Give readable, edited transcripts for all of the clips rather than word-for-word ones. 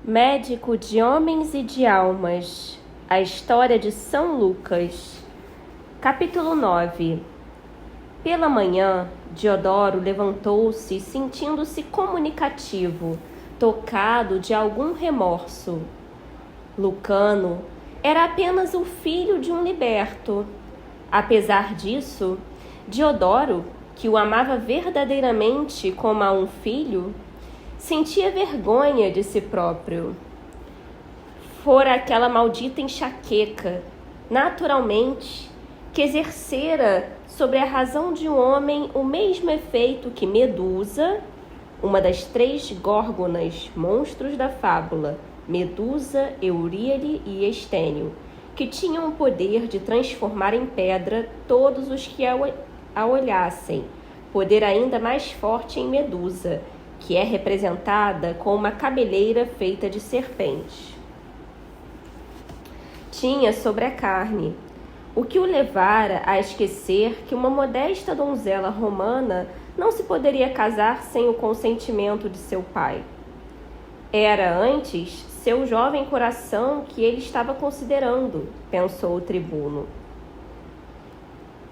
Médico de homens e de almas. A história de São Lucas. Capítulo 9. Pela manhã, Diodoro levantou-se sentindo-se comunicativo, tocado de algum remorso. Lucano era apenas o filho de um liberto. Apesar disso, Diodoro, que o amava verdadeiramente como a um filho, sentia vergonha de si próprio. Fora aquela maldita enxaqueca, naturalmente, que exercera sobre a razão de um homem o mesmo efeito que Medusa, uma das 3 górgonas, monstros da fábula, Medusa, Euríale e Estênio, que tinham o poder de transformar em pedra todos os que a olhassem, poder ainda mais forte em Medusa, que é representada com uma cabeleira feita de serpente. Tinha sobre a carne, o que o levara a esquecer que uma modesta donzela romana não se poderia casar sem o consentimento de seu pai. Era antes seu jovem coração que ele estava considerando, pensou o tribuno.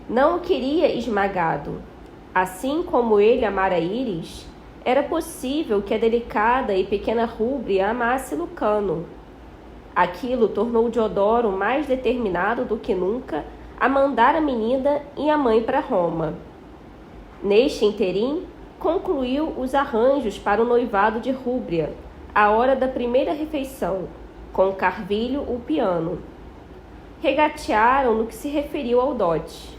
Não o queria esmagado. Assim como ele amara Íris, era possível que a delicada e pequena Rúbria amasse Lucano. Aquilo tornou Diodoro mais determinado do que nunca a mandar a menina e a mãe para Roma. Neste interim, concluiu os arranjos para o noivado de Rúbria, à hora da primeira refeição, com Carvilho o piano. Regatearam no que se referiu ao dote.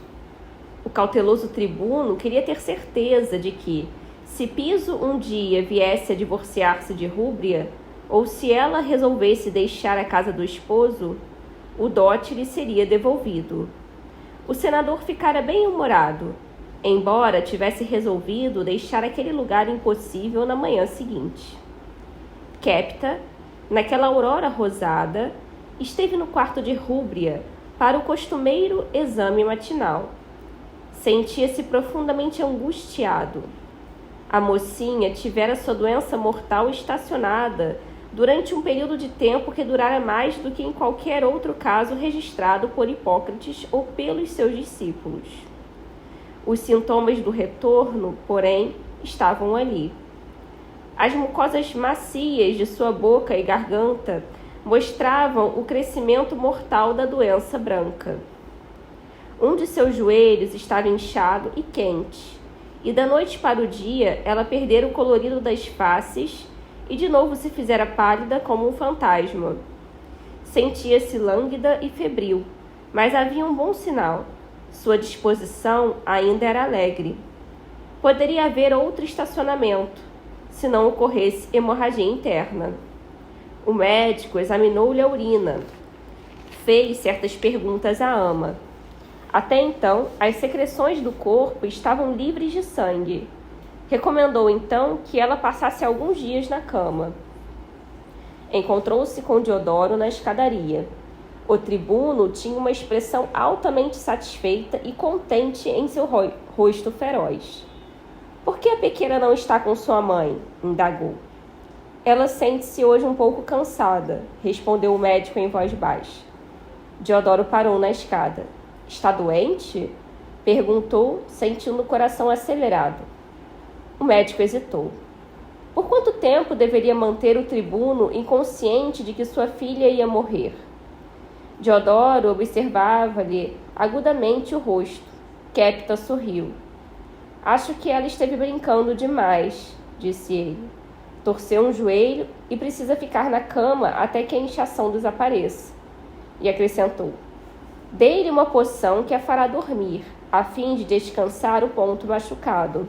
O cauteloso tribuno queria ter certeza de que, se Piso um dia viesse a divorciar-se de Rúbria, ou se ela resolvesse deixar a casa do esposo, o dote lhe seria devolvido. O senador ficara bem-humorado, embora tivesse resolvido deixar aquele lugar impossível na manhã seguinte. Quépta, naquela aurora rosada, esteve no quarto de Rúbria para o costumeiro exame matinal. Sentia-se profundamente angustiado. A mocinha tivera sua doença mortal estacionada durante um período de tempo que durara mais do que em qualquer outro caso registrado por Hipócrates ou pelos seus discípulos. Os sintomas do retorno, porém, estavam ali. As mucosas macias de sua boca e garganta mostravam o crescimento mortal da doença branca. Um de seus joelhos estava inchado e quente, e da noite para o dia ela perdera o colorido das faces e de novo se fizera pálida como um fantasma. Sentia-se lânguida e febril, mas havia um bom sinal. Sua disposição ainda era alegre. Poderia haver outro estacionamento, se não ocorresse hemorragia interna. O médico examinou-lhe a urina. Fez certas perguntas à ama. Até então, as secreções do corpo estavam livres de sangue. Recomendou então que ela passasse alguns dias na cama. Encontrou-se com Diodoro na escadaria. O tribuno tinha uma expressão altamente satisfeita e contente em seu rosto feroz. Por que a pequena não está com sua mãe? Indagou. Ela sente-se hoje um pouco cansada, respondeu o médico em voz baixa. Diodoro parou na escada. Está doente? Perguntou, sentindo o coração acelerado. O médico hesitou. Por quanto tempo deveria manter o tribuno inconsciente de que sua filha ia morrer? Diodoro observava-lhe agudamente o rosto. Quépta sorriu. Acho que ela esteve brincando demais, disse ele. Torceu um joelho e precisa ficar na cama até que a inchação desapareça. E acrescentou. Dê-lhe uma poção que a fará dormir, a fim de descansar o ponto machucado.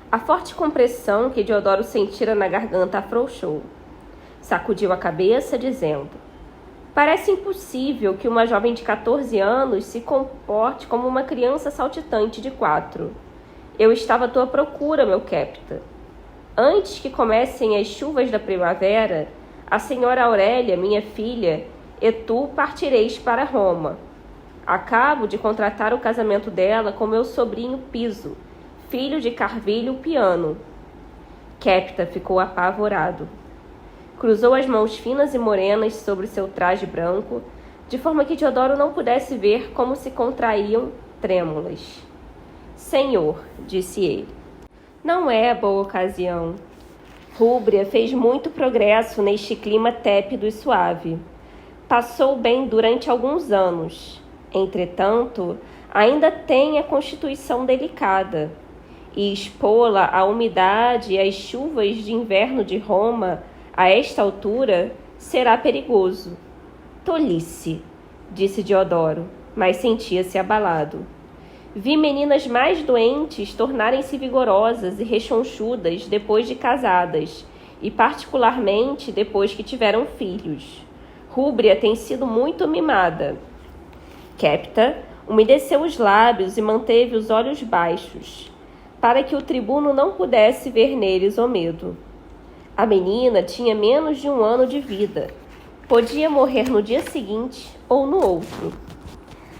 A forte compressão que Diodoro sentira na garganta afrouxou. Sacudiu a cabeça, dizendo: Parece impossível que uma jovem de 14 anos se comporte como uma criança saltitante de 4. Eu estava à tua procura, meu Quépta. Antes que comecem as chuvas da primavera, a senhora Aurélia, minha filha, e tu partireis para Roma. Acabo de contratar o casamento dela com meu sobrinho Piso, filho de Carvilho o piano. Quépta ficou apavorado. Cruzou as mãos finas e morenas sobre seu traje branco, de forma que Diodoro não pudesse ver como se contraíam trêmulas. Senhor, disse ele, não é boa ocasião. Rúbria fez muito progresso neste clima tépido e suave. Passou bem durante alguns anos. Entretanto, ainda tem a constituição delicada, e expô-la à umidade e às chuvas de inverno de Roma, a esta altura, será perigoso. Tolice, disse Diodoro, mas sentia-se abalado. Vi meninas mais doentes tornarem-se vigorosas e rechonchudas depois de casadas, e particularmente depois que tiveram filhos. Rúbria tem sido muito mimada. Quepta umedeceu os lábios e manteve os olhos baixos, para que o tribuno não pudesse ver neles o medo. A menina tinha menos de 1 ano de vida. Podia morrer no dia seguinte ou no outro.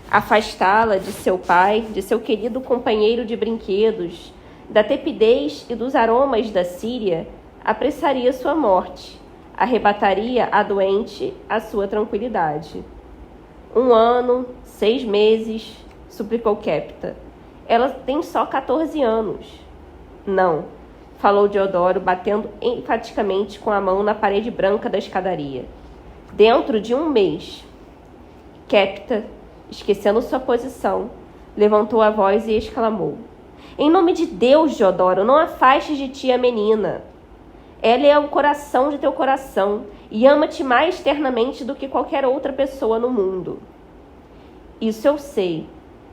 Afastá-la de seu pai, de seu querido companheiro de brinquedos, da tepidez e dos aromas da Síria, apressaria sua morte, arrebataria à doente a sua tranquilidade. 1 ano, 6 meses, suplicou Quepta. Ela tem só 14 anos. Não, falou Diodoro, batendo enfaticamente com a mão na parede branca da escadaria. Dentro de 1 mês. Quepta, esquecendo sua posição, levantou a voz e exclamou: em nome de Deus, Diodoro, não afastes de ti a menina. Ela é o coração de teu coração e ama-te mais ternamente do que qualquer outra pessoa no mundo. Isso eu sei,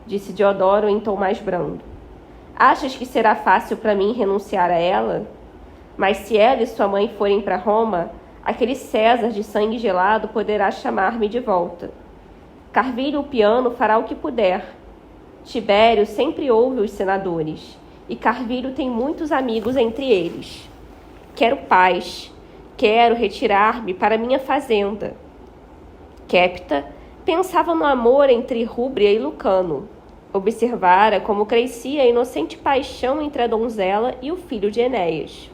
disse Diodoro em tom mais brando. Achas que será fácil para mim renunciar a ela? Mas se ela e sua mãe forem para Roma, aquele César de sangue gelado poderá chamar-me de volta. Carvilho o piano fará o que puder. Tibério sempre ouve os senadores, e Carvilho tem muitos amigos entre eles. Quero paz, quero retirar-me para minha fazenda. Quepta pensava no amor entre Rúbria e Lucano. Observara como crescia a inocente paixão entre a donzela e o filho de Enéas.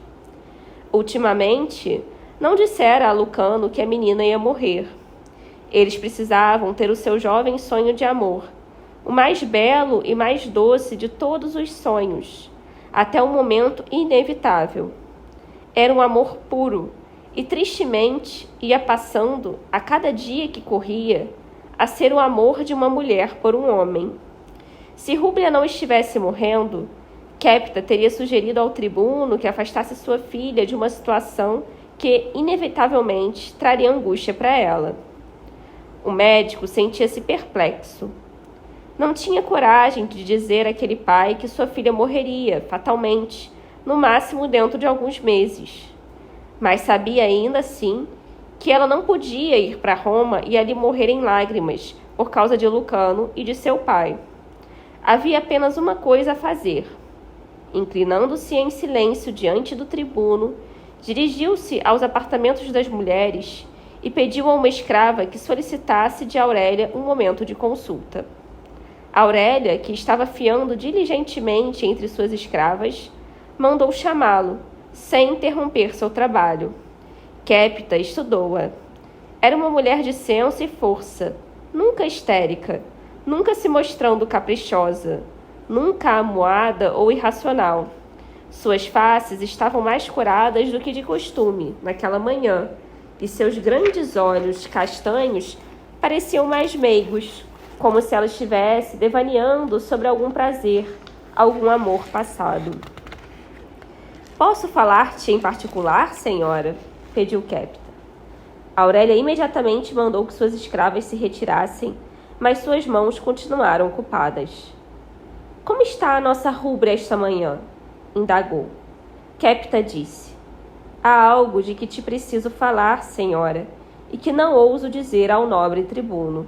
Ultimamente, não dissera a Lucano que a menina ia morrer. Eles precisavam ter o seu jovem sonho de amor, o mais belo e mais doce de todos os sonhos, até o momento inevitável. Era um amor puro, e tristemente ia passando, a cada dia que corria, a ser o amor de uma mulher por um homem. Se Rúbria não estivesse morrendo, Quepta teria sugerido ao tribuno que afastasse sua filha de uma situação que, inevitavelmente, traria angústia para ela. O médico sentia-se perplexo. Não tinha coragem de dizer àquele pai que sua filha morreria, fatalmente, no máximo dentro de alguns meses. Mas sabia ainda assim que ela não podia ir para Roma e ali morrer em lágrimas por causa de Lucano e de seu pai. Havia apenas uma coisa a fazer. Inclinando-se em silêncio diante do tribuno, dirigiu-se aos apartamentos das mulheres e pediu a uma escrava que solicitasse de Aurélia um momento de consulta. Aurélia, que estava fiando diligentemente entre suas escravas, mandou chamá-lo, sem interromper seu trabalho. Quepta estudou-a. Era uma mulher de senso e força, nunca histérica, nunca se mostrando caprichosa, nunca amuada ou irracional. Suas faces estavam mais curadas do que de costume naquela manhã, e seus grandes olhos castanhos pareciam mais meigos, como se ela estivesse devaneando sobre algum prazer, algum amor passado. Posso falar-te em particular, senhora? Pediu Quepta. Aurélia imediatamente mandou que suas escravas se retirassem, mas suas mãos continuaram ocupadas. Como está a nossa Rúbria esta manhã? Indagou. Quepta disse: há algo de que te preciso falar, senhora, e que não ouso dizer ao nobre tribuno.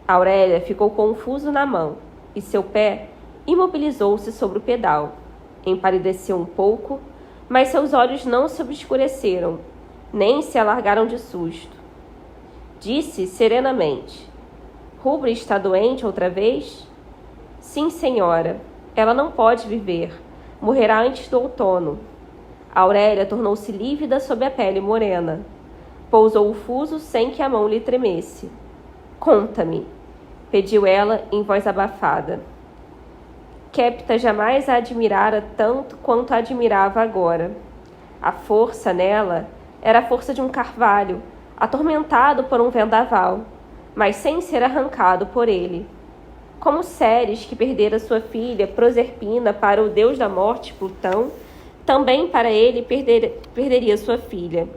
Aurélia ficou confuso na mão, e seu pé imobilizou-se sobre o pedal. Empalideceu um pouco, mas seus olhos não se obscureceram, nem se alargaram de susto. Disse serenamente: Rúbria está doente outra vez? Sim, senhora. Ela não pode viver. Morrerá antes do outono. Aurélia tornou-se lívida sob a pele morena. Pousou o fuso sem que a mão lhe tremesse. Conta-me, pediu ela em voz abafada. Kepta jamais a admirara tanto quanto a admirava agora. A força nela era a força de um carvalho, atormentado por um vendaval, mas sem ser arrancado por ele. Como Ceres, que perdera sua filha Proserpina para o deus da morte, Plutão, também para ele perderia sua filha.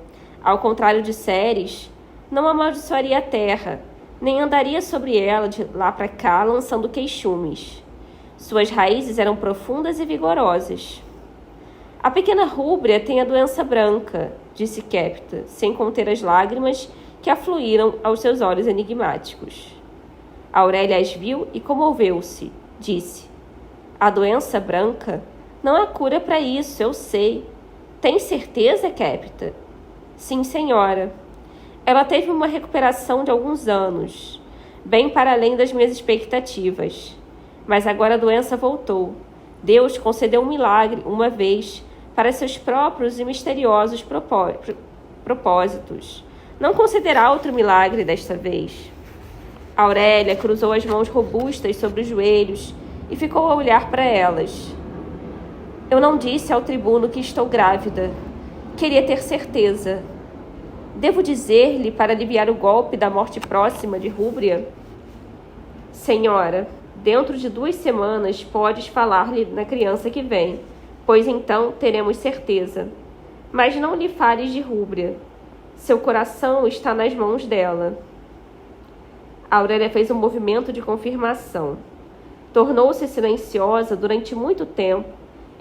Ao contrário de Ceres, não amaldiçoaria a terra, nem andaria sobre ela de lá para cá lançando queixumes. Suas raízes eram profundas e vigorosas. A pequena Rúbria tem a doença branca, disse Kepta, sem conter as lágrimas que afluíram aos seus olhos enigmáticos. Aurélia as viu e comoveu-se. Disse: a doença branca? Não há cura para isso, eu sei. Tem certeza, Kepta? Sim, senhora. Ela teve uma recuperação de alguns anos, bem para além das minhas expectativas. Mas agora a doença voltou. Deus concedeu um milagre, uma vez, para seus próprios e misteriosos propósitos. Não concederá outro milagre desta vez. Aurélia cruzou as mãos robustas sobre os joelhos e ficou a olhar para elas. Eu não disse ao tribuno que estou grávida. Queria ter certeza. Devo dizer-lhe para aliviar o golpe da morte próxima de Rúbria? Senhora, dentro de 2 semanas podes falar-lhe na criança que vem, pois então teremos certeza. Mas não lhe fales de Rúbria. Seu coração está nas mãos dela. Aurélia fez um movimento de confirmação. Tornou-se silenciosa durante muito tempo,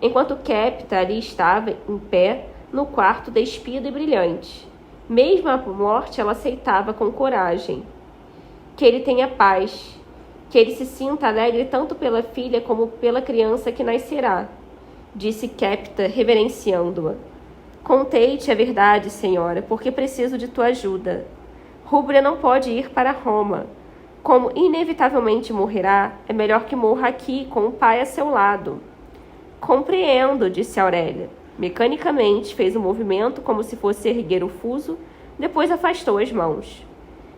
enquanto Kepta ali estava, em pé, no quarto despido e brilhante. Mesmo a morte ela aceitava com coragem. Que ele tenha paz, que ele se sinta alegre tanto pela filha como pela criança que nascerá, disse Kepta, reverenciando-a. Contei-te a verdade, senhora, porque preciso de tua ajuda. Rúbria não pode ir para Roma. Como inevitavelmente morrerá, é melhor que morra aqui, com o pai a seu lado. Compreendo, disse Aurélia. Mecanicamente fez um movimento como se fosse erguer o fuso, depois afastou as mãos.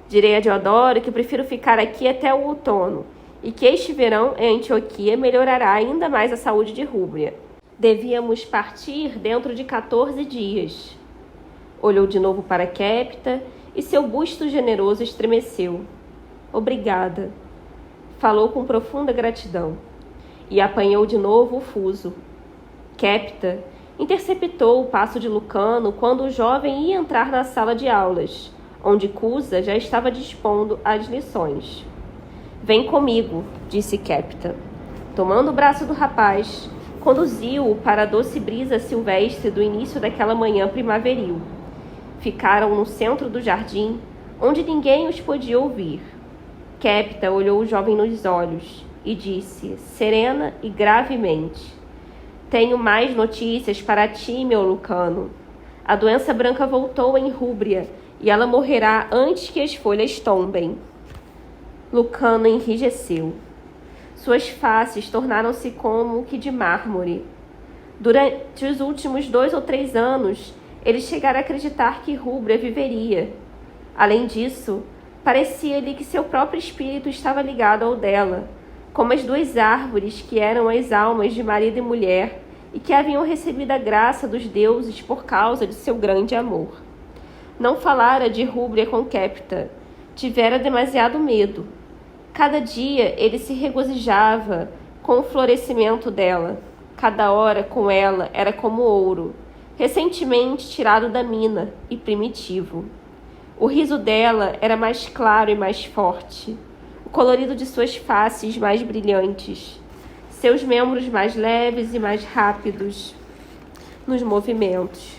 Direi a Diodoro que prefiro ficar aqui até o outono, e que este verão em Antioquia melhorará ainda mais a saúde de Rúbria. Devíamos partir dentro de 14 dias. Olhou de novo para Kepta e seu busto generoso estremeceu. Obrigada. Falou com profunda gratidão. E apanhou de novo o fuso. Kepta interceptou o passo de Lucano quando o jovem ia entrar na sala de aulas, onde Cusa já estava dispondo as lições. Vem comigo, disse Kepta. Tomando o braço do rapaz, conduziu-o para a doce brisa silvestre do início daquela manhã primaveril. Ficaram no centro do jardim, onde ninguém os podia ouvir. Kepta olhou o jovem nos olhos e disse, serena e gravemente: tenho mais notícias para ti, meu Lucano. A doença branca voltou em Rúbria e ela morrerá antes que as folhas tombem. Lucano enrijeceu. Suas faces tornaram-se como que de mármore. Durante os últimos 2 ou 3 anos, ele chegara a acreditar que Rúbria viveria. Além disso, parecia-lhe que seu próprio espírito estava ligado ao dela, como as 2 árvores que eram as almas de marido e mulher e que haviam recebido a graça dos deuses por causa de seu grande amor. Não falara de Rúbria com Kepta. Tivera demasiado medo. Cada dia ele se regozijava com o florescimento dela. Cada hora com ela era como ouro, recentemente tirado da mina e primitivo. O riso dela era mais claro e mais forte, o colorido de suas faces mais brilhantes, seus membros mais leves e mais rápidos nos movimentos.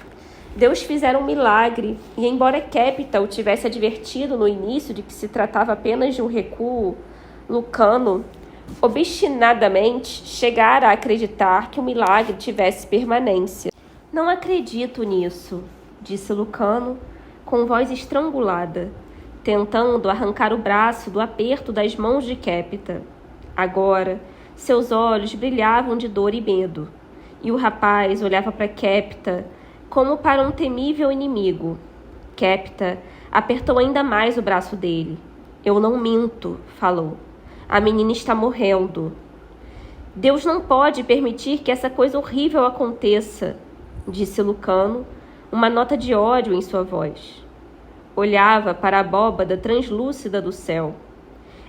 Deus fizera um milagre, e embora Kepta o tivesse advertido no início de que se tratava apenas de um recuo, Lucano obstinadamente chegara a acreditar que o milagre tivesse permanência. Não acredito nisso, disse Lucano, com voz estrangulada, tentando arrancar o braço do aperto das mãos de Kepta. Agora, seus olhos brilhavam de dor e medo, e o rapaz olhava para Kepta, como para um temível inimigo. Kepta apertou ainda mais o braço dele. Eu não minto, falou. A menina está morrendo. Deus não pode permitir que essa coisa horrível aconteça, disse Lucano, uma nota de ódio em sua voz. Olhava para a abóbada translúcida do céu.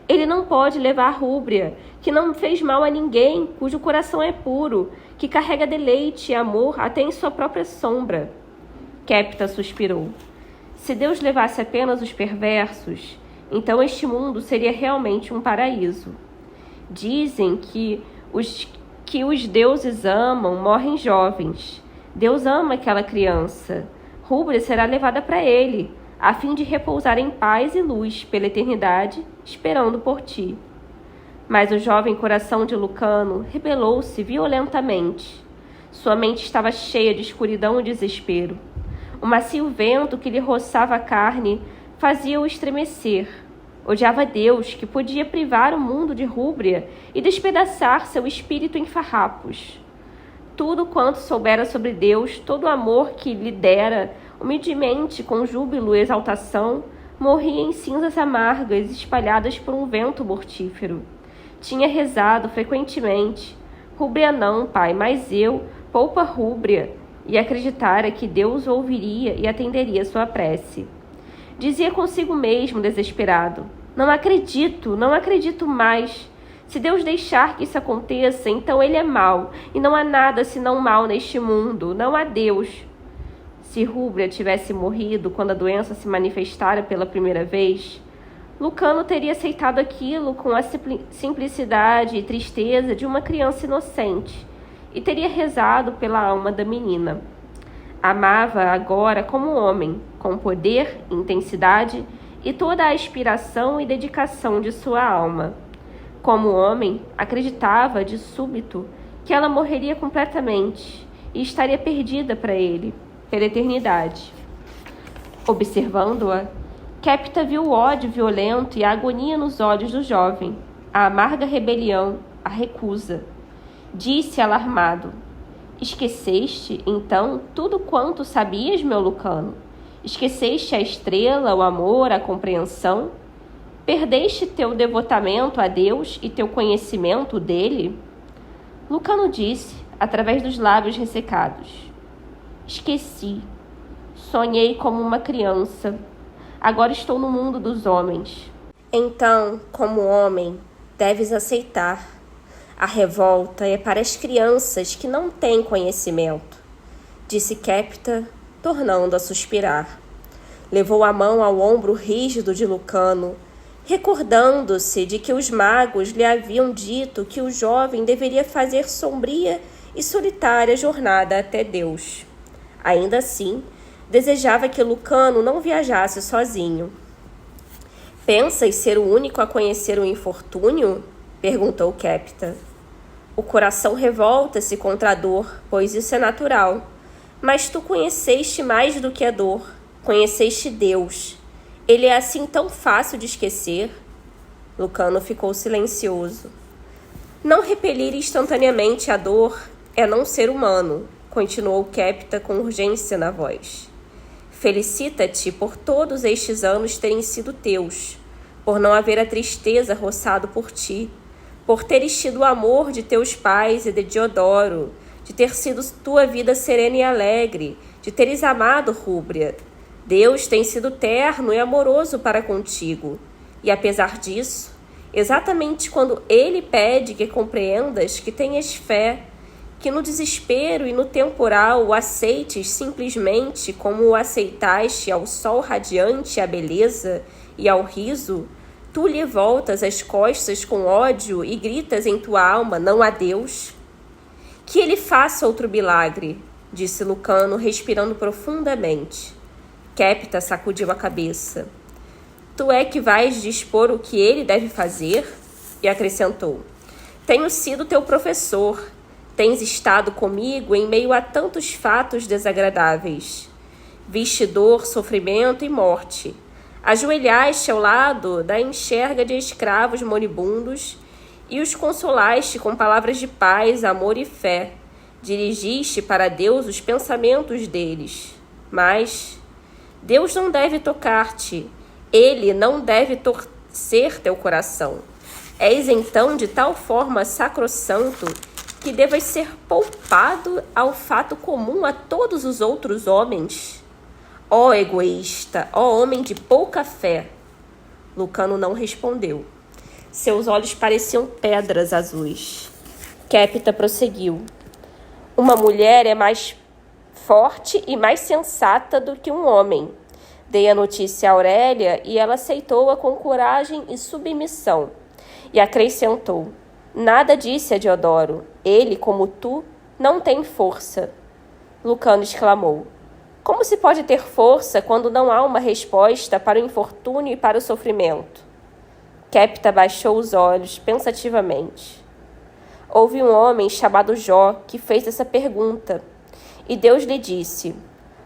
Ele não pode levar Rúbria, que não fez mal a ninguém, cujo coração é puro, que carrega deleite e amor até em sua própria sombra. Kepta suspirou. Se Deus levasse apenas os perversos, então este mundo seria realmente um paraíso. Dizem que os deuses amam morrem jovens. Deus ama aquela criança. Rúbria será levada para ele, a fim de repousar em paz e luz pela eternidade, esperando por ti. Mas o jovem coração de Lucano rebelou-se violentamente. Sua mente estava cheia de escuridão e desespero. O macio vento que lhe roçava a carne fazia-o estremecer. Odiava Deus, que podia privar o mundo de Rúbria e despedaçar seu espírito em farrapos. Tudo quanto soubera sobre Deus, todo o amor que lhe dera, humildemente, com júbilo e exaltação, morria em cinzas amargas espalhadas por um vento mortífero. Tinha rezado frequentemente: Rúbria não, pai, mas eu, poupa Rúbria, e acreditara que Deus o ouviria e atenderia sua prece. Dizia consigo mesmo, desesperado: não acredito mais. Se Deus deixar que isso aconteça, então ele é mau, e não há nada senão mal neste mundo, não há Deus. Se Rúbria tivesse morrido quando a doença se manifestara pela primeira vez, Lucano teria aceitado aquilo com a simplicidade e tristeza de uma criança inocente, e teria rezado pela alma da menina. Amava agora como homem, com poder, intensidade e toda a aspiração e dedicação de sua alma. Como homem, acreditava de súbito que ela morreria completamente e estaria perdida para ele, pela eternidade. Observando-a, Kepta viu o ódio violento e a agonia nos olhos do jovem, a amarga rebelião, a recusa. Disse alarmado: esqueceste, então, tudo quanto sabias, meu Lucano? Esqueceste a estrela, o amor, a compreensão? Perdeste teu devotamento a Deus e teu conhecimento dele? Lucano disse, através dos lábios ressecados: esqueci. Sonhei como uma criança. Agora estou no mundo dos homens. Então, como homem, deves aceitar. A revolta é para as crianças que não têm conhecimento, disse Kepta, tornando a suspirar. Levou a mão ao ombro rígido de Lucano, recordando-se de que os magos lhe haviam dito que o jovem deveria fazer sombria e solitária jornada até Deus. Ainda assim, desejava que Lucano não viajasse sozinho. Pensas ser o único a conhecer o infortúnio? Perguntou Kepta. O coração revolta-se contra a dor, pois isso é natural. Mas tu conheceste mais do que a dor. Conheceste Deus. Ele é assim tão fácil de esquecer? Lucano ficou silencioso. Não repelir instantaneamente a dor é não ser humano, continuou Kepta com urgência na voz. Felicita-te por todos estes anos terem sido teus, por não haver a tristeza roçado por ti, por teres tido o amor de teus pais e de Diodoro, de ter sido tua vida serena e alegre, de teres amado Rúbria. Deus tem sido terno e amoroso para contigo, e apesar disso, exatamente quando Ele pede que compreendas, que tenhas fé, que no desespero e no temporal o aceites simplesmente como o aceitaste ao sol radiante, à beleza e ao riso, tu lhe voltas as costas com ódio e gritas em tua alma: não há Deus? Que ele faça outro milagre, disse Lucano, respirando profundamente. Kepta sacudiu a cabeça. Tu é que vais dispor o que ele deve fazer? E acrescentou: tenho sido teu professor. Tens estado comigo em meio a tantos fatos desagradáveis. Viste dor, sofrimento e morte. Ajoelhaste ao lado da enxerga de escravos moribundos e os consolaste com palavras de paz, amor e fé. Dirigiste para Deus os pensamentos deles. Mas Deus não deve tocar-te. Ele não deve torcer teu coração. És então de tal forma sacrossanto que devas ser poupado ao fato comum a todos os outros homens? Ó egoísta, ó homem de pouca fé! Lucano não respondeu. Seus olhos pareciam pedras azuis. Quépita prosseguiu. Uma mulher é mais forte e mais sensata do que um homem. Dei a notícia a Aurélia e ela aceitou-a com coragem e submissão. E acrescentou: nada disse a Diodoro. Ele, como tu, não tem força. Lucano exclamou: como se pode ter força quando não há uma resposta para o infortúnio e para o sofrimento? Quépita baixou os olhos pensativamente. Houve um homem chamado Jó que fez essa pergunta. E Deus lhe disse: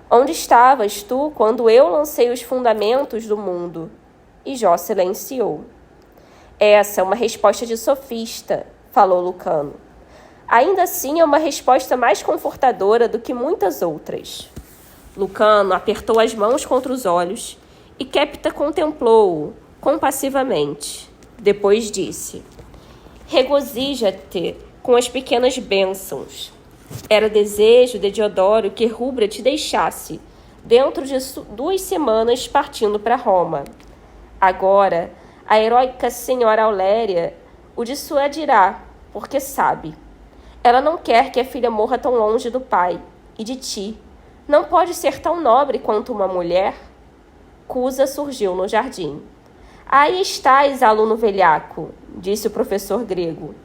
onde estavas tu quando eu lancei os fundamentos do mundo? E Jó silenciou. Essa é uma resposta de sofista, falou Lucano. Ainda assim é uma resposta mais confortadora do que muitas outras. Lucano apertou as mãos contra os olhos e Quépita contemplou-o compassivamente. Depois disse: regozija-te com as pequenas bênçãos. Era desejo de Diodoro que Rúbria te deixasse, dentro de 2 semanas partindo para Roma. Agora, a heróica senhora Auléria o dissuadirá, porque sabe. Ela não quer que a filha morra tão longe do pai e de ti. Não pode ser tão nobre quanto uma mulher? Cusa surgiu no jardim. Aí estás, aluno velhaco, disse o professor grego.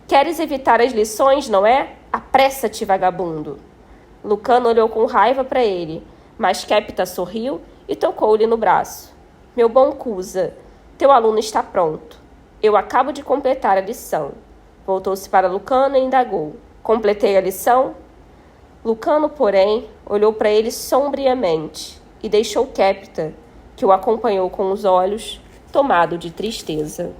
Queres evitar as lições, não é? Apressa-te, vagabundo. Lucano olhou com raiva para ele, mas Quépita sorriu e tocou-lhe no braço. Meu bom Cusa, teu aluno está pronto. Eu acabo de completar a lição. Voltou-se para Lucano e indagou. Completei a lição? Lucano, porém, olhou para ele sombriamente e deixou Quépita, que o acompanhou com os olhos, tomado de tristeza.